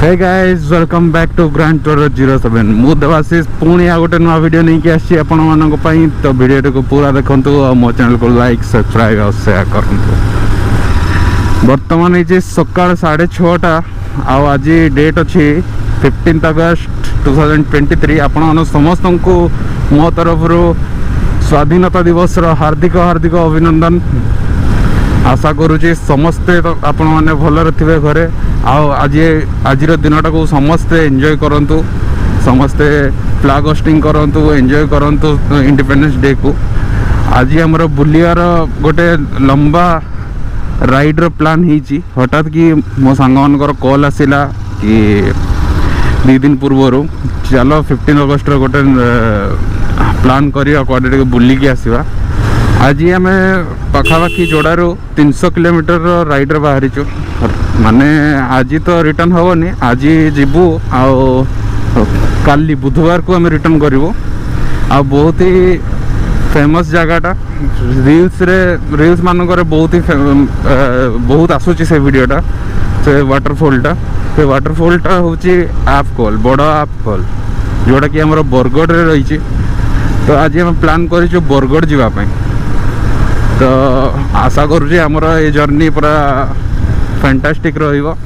Hey guys welcome back to grand tour 07 मु देवाशीष पुणी आ गोटे नुआ वीडियो नहीं कि आसी आपण मानक पई तो वीडियो को पूरा देखंतु और मो चैनल को लाइक सब्सक्राइब और शेयर करंतु। वर्तमान ये सकाळ 6:30 आ आज डेट अछि 15 अगस्त 2023। आपण समस्त को मो तरफ स्वाधीनता दिवस हार्दिक हार्दिक अभिनंदन। आशा करुचे समस्ते आपण मैंने भल थे घरे आज दिनटा को समस्ते एंजॉय करंतु, समस्ते फ्लैग होस्टिंग करंतु, एंजॉय करंतु इंडिपेंडेंस डे को। आज हमर बुलियार गोटे लंबा राइड प्लान ही हठात कि मो सांग मानकर कॉल आसिला कि 2 दिन पूर्व चलो 15 अगस्त गोटे प्लान करिया कोडे बुलिकी आसीबा। आज आम पाखापाखि जोड़ारू 300 किलोमीटर राइडर बाहरी चु माने आज तो रिटर्न हेनी। आज जीवु काली बुधवार को आम रिटर्न करूँ। आ बहुत ही फेमस जगहटा रील्स मानक बहुत आसूची से वीडियोटा से वाटरफॉलटा हूँ आप कॉल बड़ आप कॉल जोटा कि आम बरगढ़ रही। तो आज आम प्लान कर बरगढ़ जावाई। तो आशा करुँचे आमर ये जर्नी पूरा फैंटास्टिक रहिबो।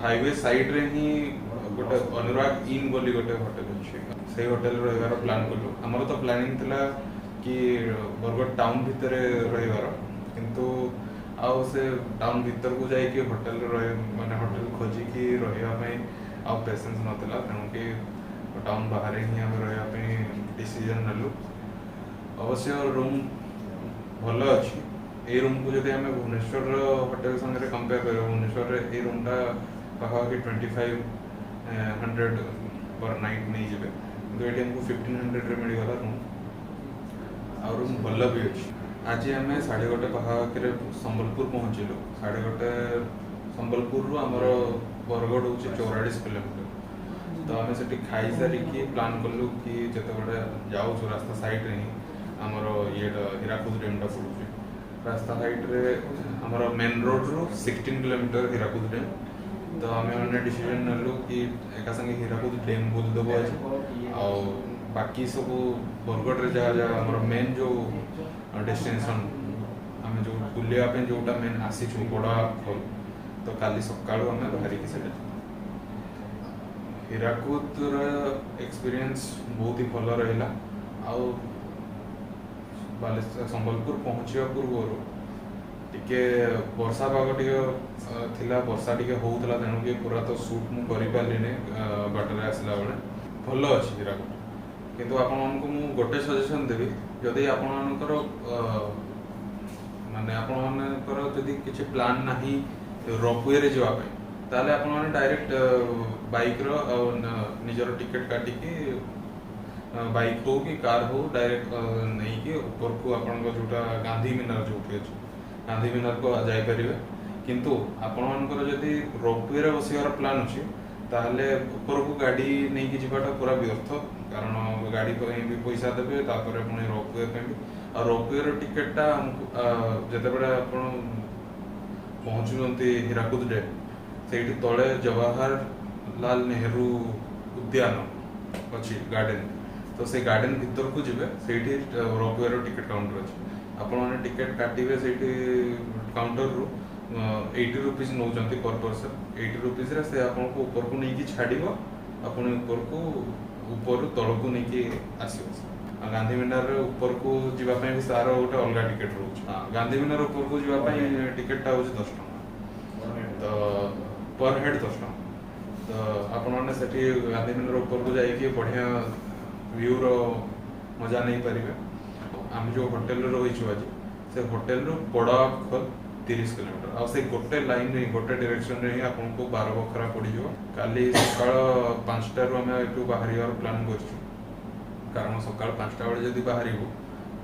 हाईवे साइड रे ही गोटे अनुराग इन बोली गोटे होटल अच्छे से होटल रहिबार प्लान कलु। हमर तो प्लानिंग थिला कि बरगढ़ टाउन भितर रहिबार, किंतु आउ से टाउन भितर को जाई कि होटल रहे माने होटल खोजी कि रहिबा पई आ पेशेंस नथिला, तेणु कि टाउन बाहर ही हम रहिबा पई डिसीजन नेलु अवश्य रूम भल अच्छी ये रूम को जब आम भुवनेश्वर होटेल संगे कंपेयर कर भुवनेश्वर ये रूमटा पाखापाखि 2500 पर नाइट नहीं जाए कि ये आमको 1500 मिलगला रूम आ रूम भल भी अच्छी आज आम 1:30 पाखापाखि संबलपुर पहुँचलु 1:30 संबलपुर आमर बरगढ़ हूँ 44 किलोमीटर तो आम से खाई सारिकी प्लान कलु कि जिते जाऊँ रास्ता साइड ही आमर ये हीराकुद डैमटा पड़ुचे रास्ता साइड रे आमर मेन रोड रू 16 किलोमीटर हीराकुद डैम तो आम मैंने डिसीजन नेलु कि एका संगे हीराकुद डैम बुलदेव आज आ बाकी सब बरगढ़ रे जहाँ जहाँ आमर मेन जो डेस्टिनेशन आम जो बुलायापी जोटा मेन आसीचु बड़ा फल तो काली सकाळु आम बाहरी की सेटा हीराकुद एक्सपीरियंस बहुत ही भल रहा आउ बालेश्वर संबलपुर पहुँचा पूर्व टिके वर्षा पाग टिके वर्षा टिके होउतला तेणु कि पूरा तो शूट मु करि पारलिने बाटर आसला बेले भल अच्छी हीराकुद किंतु आपण मानकु मु गोटे सजेशन देबी जदि आपण मानकर माने आपण मानकर जदि किछि प्लान नाही रोपवे रे जवा पय ताले आपण माने डायरेक्ट बाइक रो निजर टिकेट काटिकी बाइक हो कि कार हो डायरेक्ट नहीं कि ऊपर को आपण जोटा गांधी मीनार जो अछि गांधी मीनार को जाई परिबे किंतु आपण मानकर जदि रोपवे रे बसियार प्लान अछि ताले ऊपर को गाड़ी नहीं कि जिबाटा पूरा व्यर्थ कारण गाड़ी को भी पैसा देबे तापर पुणी रोपवे पे भी आ रोपवे रो टिकेटटा जते बडा आपण पहुँचुंती हीराकुद डैम से तले जवाहरलाल नेहरू उद्यान अच्छी गार्डन तो से गार्डन भीतर को जीवे से रोपवे रो टिकेट काउंटर अच्छी आपण मैंने टिकेट काटिबे से काउंटर रू 80 रुपीज नौ पर पर्सन 80 रुपीज से आपको ऊपर को नहीं छाड़ो आपण ऊपर को ऊपर तल को नहीं आसो गांधी मीनार ऊपर को जीवाई भी तार गोटे अलग टिकेट रोच गांधी मीनार ऊपर को जीवाई टिकेटा हूँ 10 टଙ୍କା तो पर हेड 10 टଙ୍କା तो आपण मैंने से गांधी मीनार ऊपर को जाइए बढ़िया व्यू रो मजा नहीं पारे आम जो होटेल रही आज से होटेल बड़ा खल 30 किलोमीटर आ से गोटे लाइन रे गोटे डायरेक्शन रे आपको 12 बखरा पड़ जाओ काली सकाळ 5टा आम एटू बाहर प्लान कर कारण सकाळ 5टा बेले जदि बाहरबू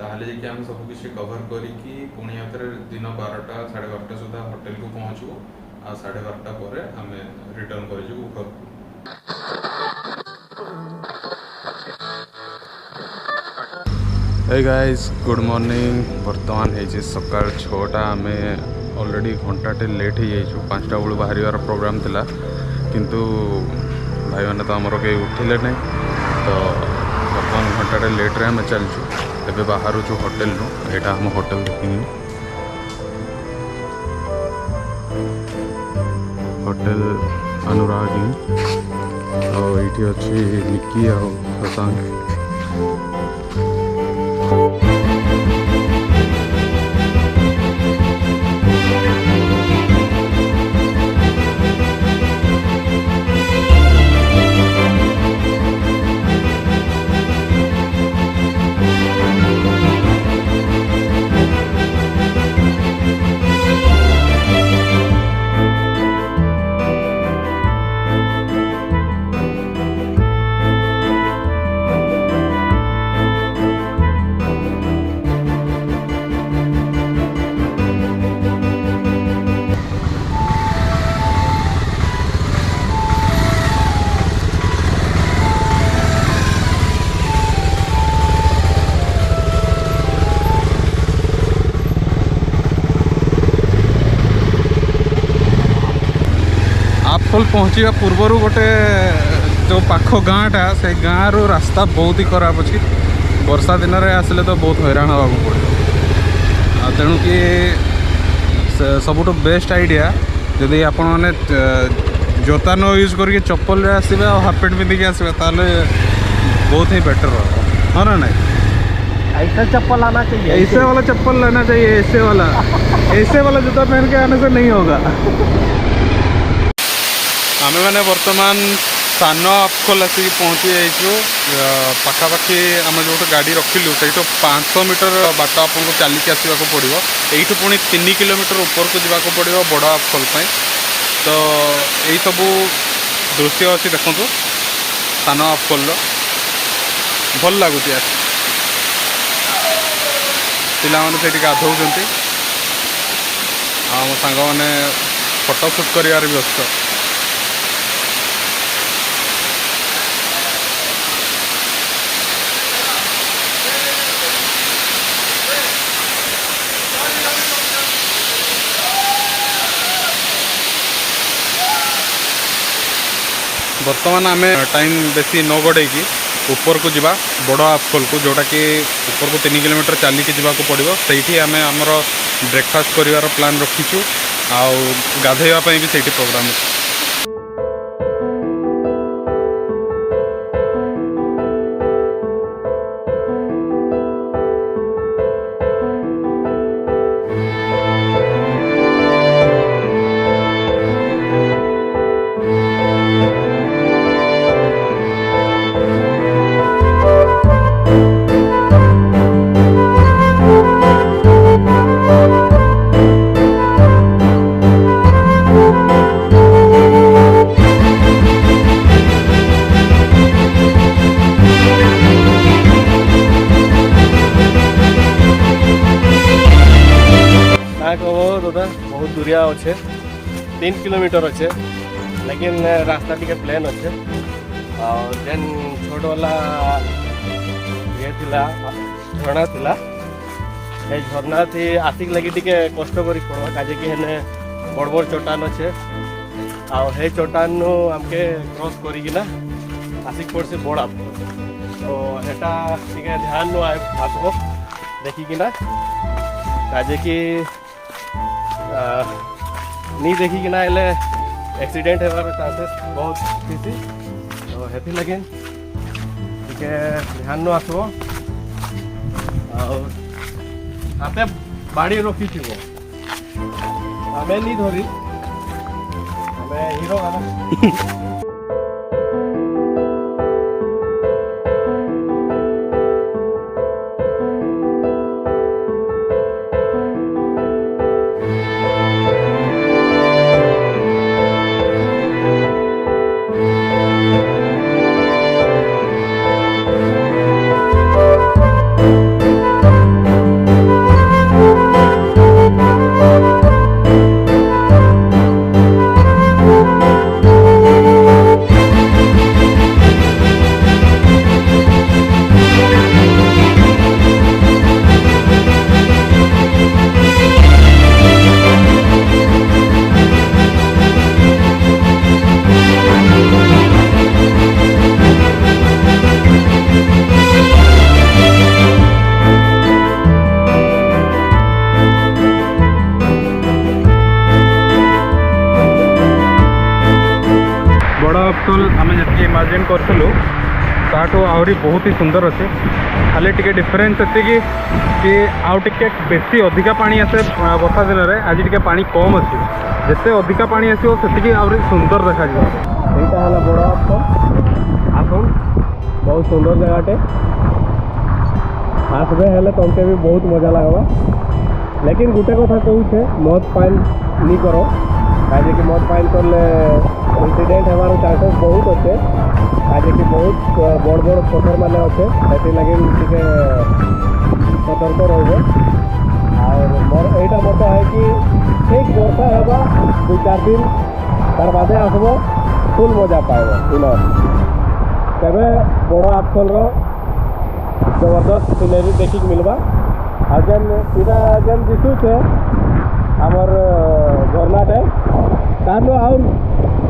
ताहले जे आम सब किसी कवर करिकी पुणी आउथरे दिन 12टा 12:30 सुधा होटेल को पहुँचू आ 12:30 पर आम रिटर्न कर घर हे गाइस गुड मॉर्निंग बर्तमान है सकाल 6टा आम ऑलरेडी घंटाटे लेट हो जाइए 5टा बेलू बाहर प्रोग्राम थिला किंतु भाई मैंने तो आमर कहीं उठिले नहीं तो बर्तमान घंटाटे लेट्रे आम चलचु एबे बाहर होटेल रू यहाँ आम होटेल देखी होटेल अनुरागी ये अच्छी निकी आ शशांक आपल पहुँचा पूर्वर गोटे जो पाख गाँटा से गाँव रो रास्ता बहुत ही खराब अच्छी वर्षा दिन में आसले तो बहुत हैरान हाँक पड़ो तेणु कि सबुठ बेस्ट आइडिया जदि आपण मैंने जोता न यूज करके चप्पल आसवे और हाफ पैंट पिंधिकी आसवे ताले बहुत ही बेटर रहा हाँ ना नहीं ऐसा चप्पल आना चाहिए ऐसे वाला चप्पल लेना चाहिए ऐसे वाला जूता पहन के आने से नहीं होगा। हमें मैंने वर्तमान सान अफखोल आसिक पहुँची जाइए पाखापाखि आम जो गाड़ी रखिलु से 500 मीटर बाट आपको चलिक आसवाक पड़ो यू पुणी 3 किलोमीटर ऊपर को जावाक पड़ो बड़ अफखोल तो यही सब दृश्य अच्छी देखु सान अफखोल भल लगुच पे गाधौ आम सांग मैंने फोटो सुट कर व्यस्त बर्तमान आम टाइम बेसी न गड़े ऊपर को जावा बड़ अफखोल को जोटा कि ऊपर को 3 किलोमीटर चलिकी जावाक पड़ो से आम आमर ब्रेकफास्ट कर प्लान रखीचु आउ गाधेवाई भी से प्रोग्राम अच्छे बहुत दूरिया अच्छे 3 किलोमीटर अच्छे लेकिन रास्ता टी प्लेन अच्छे और जेन छोट वाला ये थिला झरना थिला ये झरना थी आसिक लगी टी कष्ट करी पड़वा काजे कि हेने बड़ बड़ चट्टान अच्छे और हे चट्टान नु हमके क्रॉस करिकिना आसिक पड़ से बड़ा तो हेटा टी ध्यान नु आसबो देखिकिना काजे कि नहीं देखी कि ना एले एक्सीडेंट होवार चांसेस बहुत थी तो हेती लगे टे ध्यान न आसो और हाथे बाड़ी रखी थी आम नहीं धरी आम हीरो गाना अफखोल आम जी इमाजिन करूँ ताठू आहरी बहुत ही सुंदर अच्छे खाली टी डिफरेन्स ये कि आउ टे बेसी अधिका पानी आसे वर्षा दिन में आज टे पानी कम अच्छे जिते अधिका पानी आसो से आहरी सुंदर देखा यहाँ है बड़ अफखोल आसन बहुत सुंदर जगहटे आसबे हेले तुमके भी बहुत मजा लगवा लेकिन गोटे कथा कहूँ मद पान नहीं करो काजे कि मद पान करले इंसिडेंट होवार चांसेस बहुत अच्छे काजे कि बहुत बड़ बड़ पत्थर मान अच्छे से लगे टे सतर्क रही और मोर यहाँ मत है कि ठीक वर्षा होगा 2-4 दिन तार बादे आसब फुल मजा पाइब इन तेरे बड़ अफखोल जबरदस्त सिनेरी देखिक मिलवा आ जेन इटा जेन दिशुचे आमर झरनाटे तानो और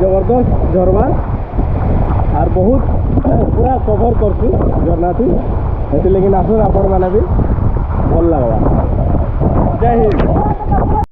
जबरदस्त झरवा और बहुत पूरा कवर करसी झरना थी से लेकिन आसन आपण मैंने भी भल लगवा जय हिंद।